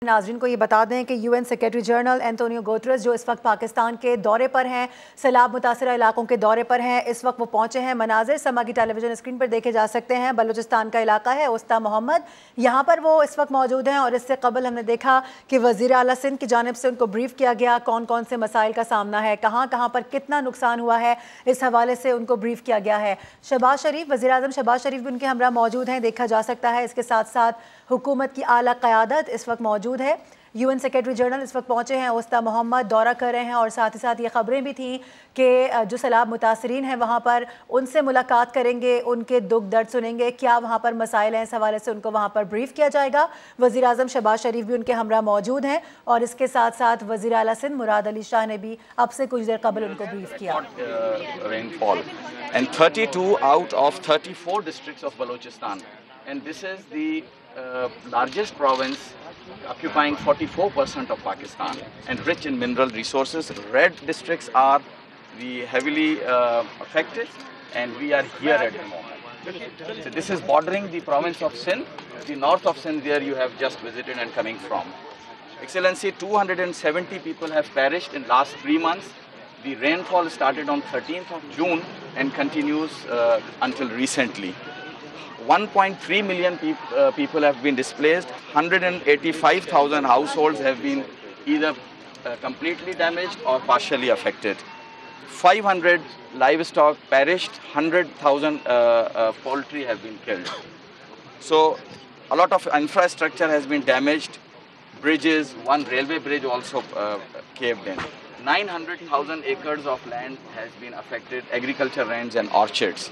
नाजरीन को ये बता दें कि UN secretary general Antonio Guterres जो इस वक्त पाकिस्तान के दौरे पर हैं, सैलाब मुतासरा इलाकों के दौरे पर हैं, इस वक्त वो पहुंचे हैं। मनाजिर समा की टेलीविजन स्क्रीन पर देखे जा सकते हैं। बलोचिस्तान का इलाका है उस्ता मोहम्मद, यहाँ पर वो इस वक्त मौजूद हैं। और इससे कबल हमने देखा कि वज़ीर आला सिंध की जानिब से उनको ब्रीफ किया गया, कौन कौन से मसाइल का सामना है, कहाँ कहाँ पर कितना नुकसान हुआ है, इस हवाले से उनको ब्रीफ किया गया है। शहबाज शरीफ, वज़ीर आज़म शहबाज शरीफ भी उनके हमरा मौजूद हैं, देखा जा सकता है। इसके साथ साथ हुकूमत की आला क़यादत इस वक्त मौजूद है। यूएन सेक्रेटरी जनरल इस वक्त पहुंचे हैं, उस्ता मोहम्मद दौरा कर रहे हैं। और साथ ही साथ ये खबरें भी थी कि जो सैलाब मुतासरीन हैं वहाँ पर उनसे मुलाकात करेंगे, उनके दुख दर्द सुनेंगे, क्या वहाँ पर मसाइल हैं, इस हवाले से उनको वहाँ पर ब्रीफ किया जाएगा। वज़ीर आज़म शहबाज शरीफ भी उनके हमरा मौजूद हैं। और इसके साथ साथ वज़ीर आला सिंध मुराद अली शाह ने भी अब से कुछ देर कबल उनको ब्रीफ किया। Rainfall and 32 out of 34 districts of Balochistan, and this is the largest province occupying 44% of Pakistan and rich in mineral resources. Red districts are the heavily affected, and we are here at the moment. So this is bordering the province of Sindh, the north of Sindh where you have just visited and coming from. Excellency, 270 people have perished in last 3 months. The rainfall started on 13th of June and continues until recently. 1.3 million people have been displaced. 185,000 households have been either completely damaged or partially affected. 500 livestock perished. 100,000 poultry have been killed. So a lot of infrastructure has been damaged. Bridges, one railway bridge also caved in. 900,000 acres of land has been affected, agriculture lands and orchards.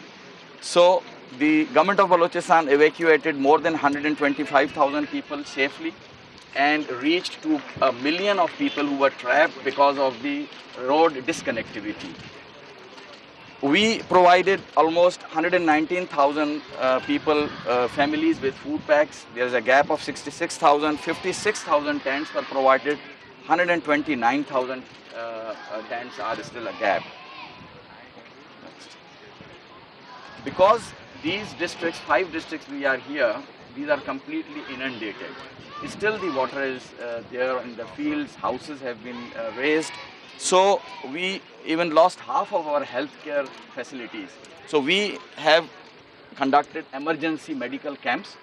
So the government of Balochistan evacuated more than 125,000 people safely and reached to 1 million of people who were trapped because of the road disconnectivity. We provided almost 119,000 people, families with food packs. There is a gap of 66,000. 56,000 tents were provided. 129,000 tents are still a gap. Because these districts, 5 districts we are here, these are completely inundated. Still the water is there in the fields, houses have been raised. So we even lost half of our healthcare facilities. So we have conducted emergency medical camps.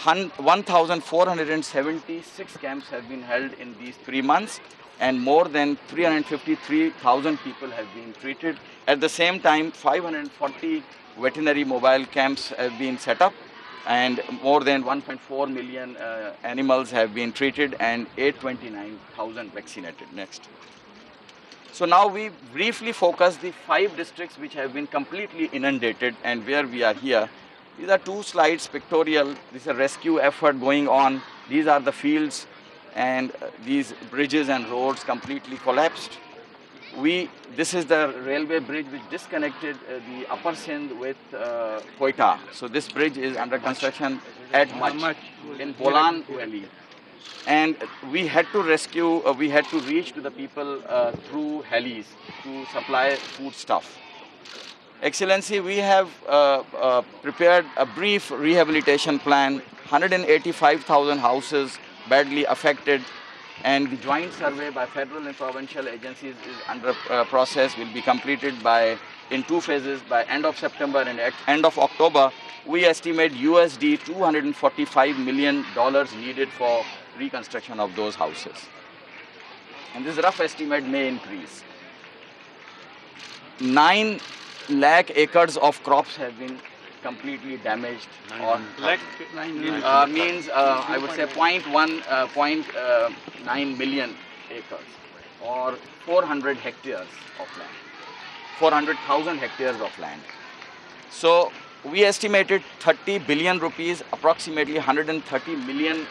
1,476 camps have been held in these 3 months, and more than 353,000 people have been treated. At the same time, 540 veterinary mobile camps have been set up, and more than 1.4 million animals have been treated, and 829,000 vaccinated. Next. So now we briefly focus the 5 districts which have been completely inundated and where we are here. These are 2 slides pictorial. This is a rescue effort going on. These are the fields, and these bridges and roads completely collapsed. This is the railway bridge which disconnected the upper Sindh with Quetta. So this bridge is under construction at Mach in Bolan Valley. And we had to rescue, we had to reach to the people through helis to supply food stuff. Excellency, we have prepared a brief rehabilitation plan. 185,000 houses badly affected, and the joint survey by federal and provincial agencies is under process, will be completed in 2 phases by end of September and at end of October. We estimate USD $245 million needed for reconstruction of those houses. And this rough estimate may increase. 9 lakh acres of crops have been completely damaged, or means I would say 0.9 million acres, or 400 hectares of land, 400,000 hectares of land. So we estimated 30 billion rupees, approximately $130 million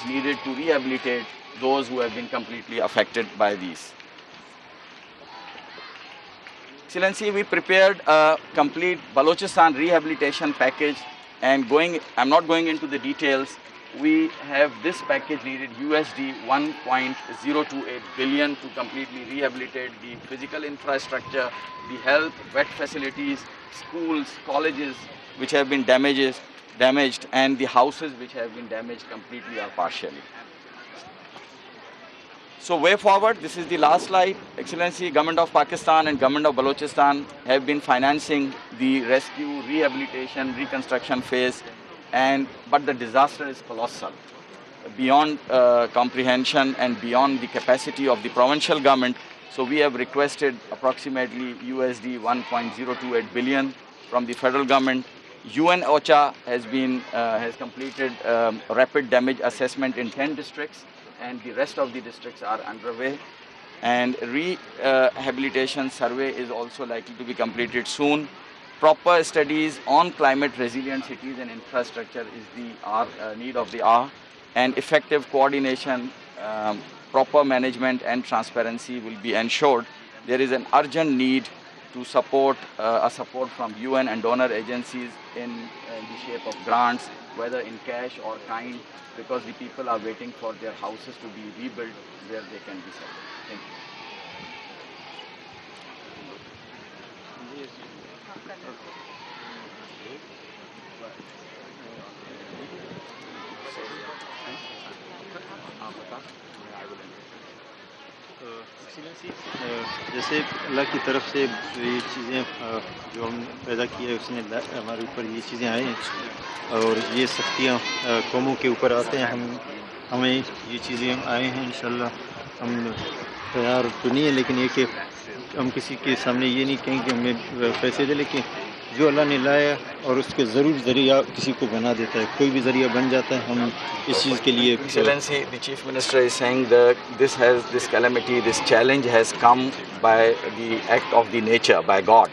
needed to rehabilitate those who have been completely affected by these. Excellency, we prepared a complete Balochistan rehabilitation package, and I'm not going into the details. We have this package needed USD 1.028 billion to completely rehabilitate the physical infrastructure, the health, vet facilities, schools, colleges which have been damaged, and the houses which have been damaged completely or partially. So way forward, this is the last slide. Excellency, Government of Pakistan and Government of Balochistan have been financing the rescue, rehabilitation, reconstruction phase, but the disaster is colossal, beyond comprehension and beyond the capacity of the provincial government. So we have requested approximately USD 1.028 billion from the federal government. UN OCHA has completed rapid damage assessment in 10 districts, and the rest of the districts are underway. And rehabilitation survey is also likely to be completed soon. Proper studies on climate resilient cities and infrastructure is the need of the hour, and effective coordination, proper management and transparency will be ensured. There is an urgent need to support from UN and donor agencies in the shape of grants, whether in cash or kind, because the people are waiting for their houses to be rebuilt where they can be settled. Thank you. जैसे अल्लाह की तरफ से ये चीज़ें जो हम पैदा की है उसने हमारे ऊपर ये चीज़ें आई हैं और ये सख्तियाँ कौमों के ऊपर आते हैं। हमें ये चीज़ें आए हैं इंशाल्लाह। हम तैयार तो नहीं है, लेकिन ये कि हम किसी के सामने ये नहीं कहें कि हमें पैसे दे, लेकिन जो अल्लाह ने लाया और उसके ज़रूर ज़रिया किसी को बना देता है, कोई भी ज़रिया बन जाता है। हम इस चीज़ के लिए Excellency, the Chief Minister is saying that this calamity, this challenge has come by the act of the nature, by God.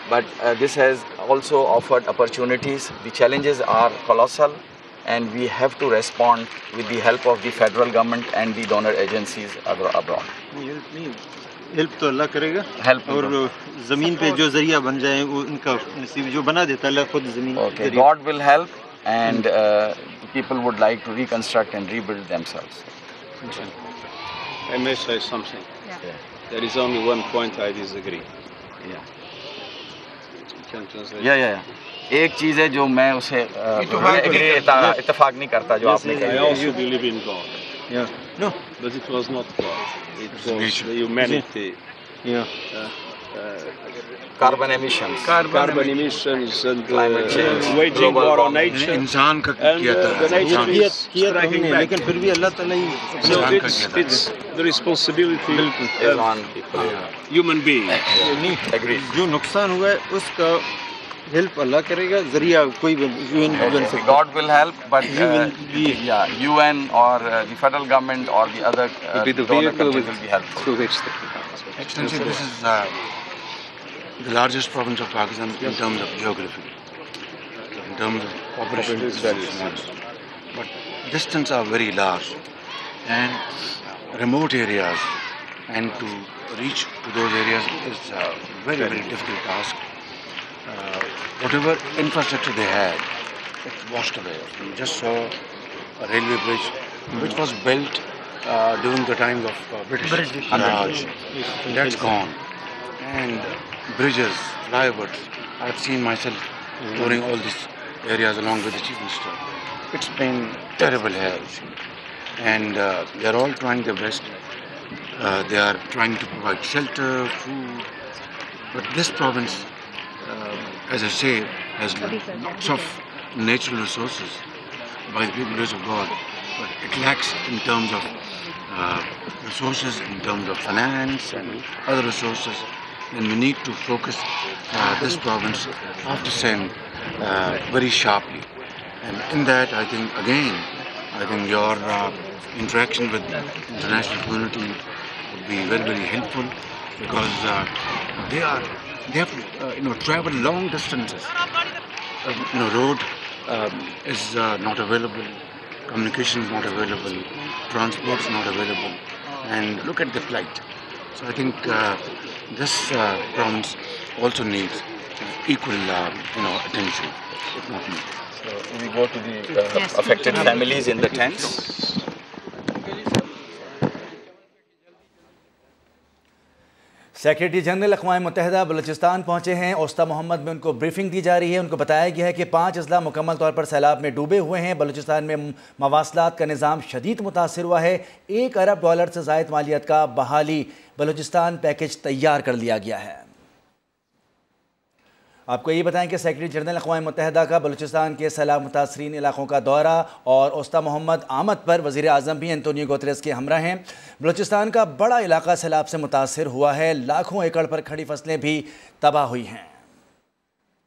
But this has also offered opportunities. The challenges are colossal, and we have to respond with the help of the federal government and the donor agencies abroad. Help तो अल्लाह करेगा, और ज़मीन पे जो ज़रिया बन जाए वो उनका नसीब जो बना देता है अल्लाह खुद ज़मीन। Okay, God will help, and the people would like to reconstruct and rebuild themselves. I may say something. Yeah. There is only one point I disagree. Yeah. Can translate? Yeah. एक चीज़ है जो मैं उसे इत्तेफाक नहीं करता जो आपने I कहा। also believe in God. Yeah. No. But it was not God. It was the humanity. Yeah. Carbon emissions. Carbon emissions and Climate change, waging global war on warming. nature. इंसान का And किया था the nature is किया तो striking हमने, back. लेकिन फिर भी अल्लाह ताला ही So it's the responsibility Is of on people. human beings. Agreed. जो नुकसान हुआ है उसका हेल्प अल्लाह करेगा, ज़रिया कोई यूएन बन सकता है। God will help, but Yeah. UN or the federal government or the other Be the donor vehicle countries will be helpful. through which the Extensive, this is the largest province of Pakistan in terms of geography, in terms of population. Population is very small. But distance are very large, and remote areas, and to reach to those areas is a very, very difficult task. Whatever infrastructure they had, it washed away. We just saw a railway bridge which was built during the times of British Raj. That's gone. And bridges, flyovers, I've seen myself touring all these areas along with the Chief Minister. It's been terrible here. And they're all trying their best. They are trying to provide shelter, food. But this province, as I say, has lots of natural resources by the grace of God, but it lacks in terms of resources, in terms of finance and other resources. And we need to focus this province after Sindh very sharply. And in that, I think your interaction with the international community would be very, very helpful, because they have to travel long distances. Road is not available, communication is not available, transport is not available, and look at the flight. So I think this province also needs equal attention, if not more. So we go to the affected families in the tents. Secretary general अक़वाम मुत्तहिदा बलूचिस्तान पहुंचे हैं। उस्ता मुहम्मद में उनको briefing दी जा रही है। उनको बताया गया है कि 5 अजला मुकम्मल तौर पर सैलाब में डूबे हुए हैं। बलूचिस्तान में मवासलात का निज़ाम शदीद मुतासर हुआ है। $1 अरब से ज़ायद मालियत का बहाली बलूचिस्तान पैकेज तैयार कर लिया गया है। आपको ये बताएं कि सेक्रेटरी जनरल अक़वाम मुत्तहिदा का बलूचिस्तान के सैलाब मुतासरीन इलाकों का दौरा और उस्ता मोहम्मद आमद पर वज़ीर आज़म भी एंटोनियो गुतेरेस के हमरा हैं। बलूचिस्तान का बड़ा इलाका सैलाब से मुतासर हुआ है। लाखों एकड़ पर खड़ी फसलें भी तबाह हुई हैं।